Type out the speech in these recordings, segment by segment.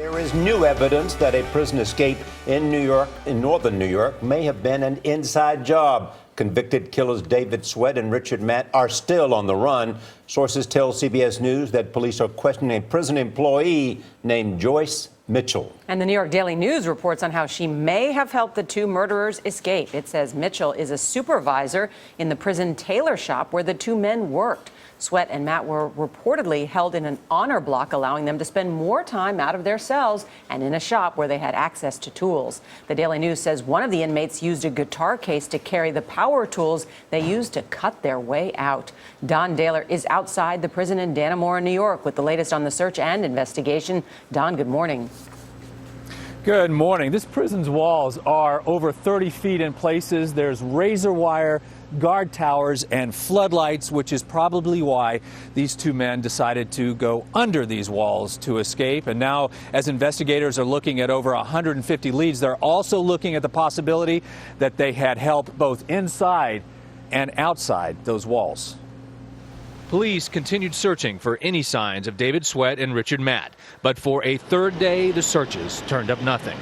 There is new evidence that a prison escape in northern New York, may have been an inside job. Convicted killers David Sweat and Richard Matt are still on the run. Sources tell CBS News that police are questioning a prison employee named Joyce Mitchell. And the New York Daily News reports on how she may have helped the two murderers escape. It says Mitchell is a supervisor in the prison tailor shop where the two men worked. Sweat and Matt were reportedly held in an honor block, allowing them to spend more time out of their cells and in a shop where they had access to tools. The Daily News says one of the inmates used a guitar case to carry the power tools they used to cut their way out. Don Dahler is outside the prison in Dannemora, New York, with the latest on the search and investigation. Don, good morning. Good morning. This prison's walls are over 30 feet in places. There's razor wire, guard towers, and floodlights, which is probably why these two men decided to go under these walls to escape. And now, as investigators are looking at over 150 leads, they're also looking at the possibility that they had help both inside and outside those walls. Police continued searching for any signs of David Sweat and Richard Matt, but for a third day, the searches turned up nothing.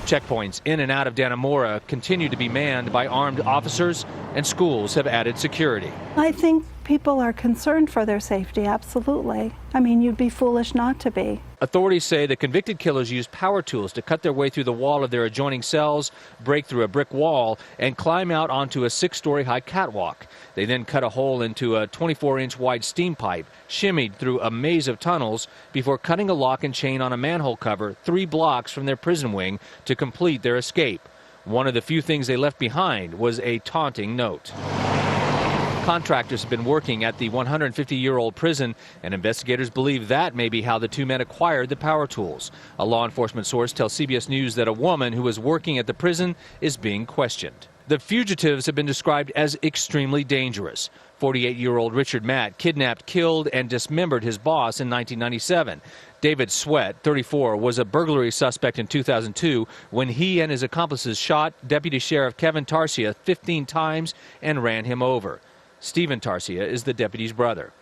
Checkpoints in and out of Dannemora continue to be manned by armed officers, and schools have added security. I think people are concerned for their safety, absolutely. I mean, you'd be foolish not to be. Authorities say the convicted killers used power tools to cut their way through the wall of their adjoining cells, break through a brick wall, and climb out onto a 6-story high catwalk. They then cut a hole into a 24-inch wide steam pipe, shimmied through a maze of tunnels before cutting a lock and chain on a manhole cover 3 blocks from their prison wing to complete their escape. One of the few things they left behind was a taunting note. Contractors have been working at the 150-year-old prison, and investigators believe that may be how the two men acquired the power tools. A law enforcement source tells CBS News that a woman who was working at the prison is being questioned. The fugitives have been described as extremely dangerous. 48-year-old Richard Matt kidnapped, killed, and dismembered his boss in 1997. David Sweat, 34, was a burglary suspect in 2002 when he and his accomplices shot Deputy Sheriff Kevin Tarsia 15 times and ran him over. Stephen Tarsia is the deputy's brother.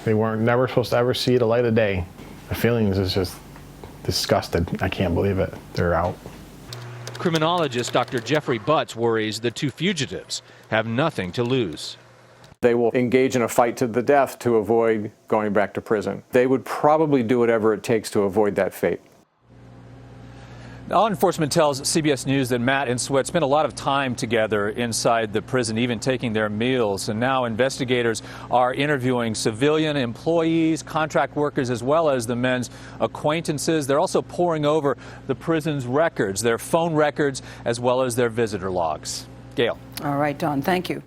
They weren't never supposed to ever see the light of day. The feelings is just disgusted. I can't believe it. They're out. Criminologist Dr. Jeffrey Butts worries the two fugitives have nothing to lose. They will engage in a fight to the death to avoid going back to prison. They would probably do whatever it takes to avoid that fate. Law enforcement tells CBS News that Matt and Sweat spent a lot of time together inside the prison, even taking their meals. And now investigators are interviewing civilian employees, contract workers, as well as the men's acquaintances. They're also poring over the prison's records, their phone records, as well as their visitor logs. Gail. All right, Don, thank you.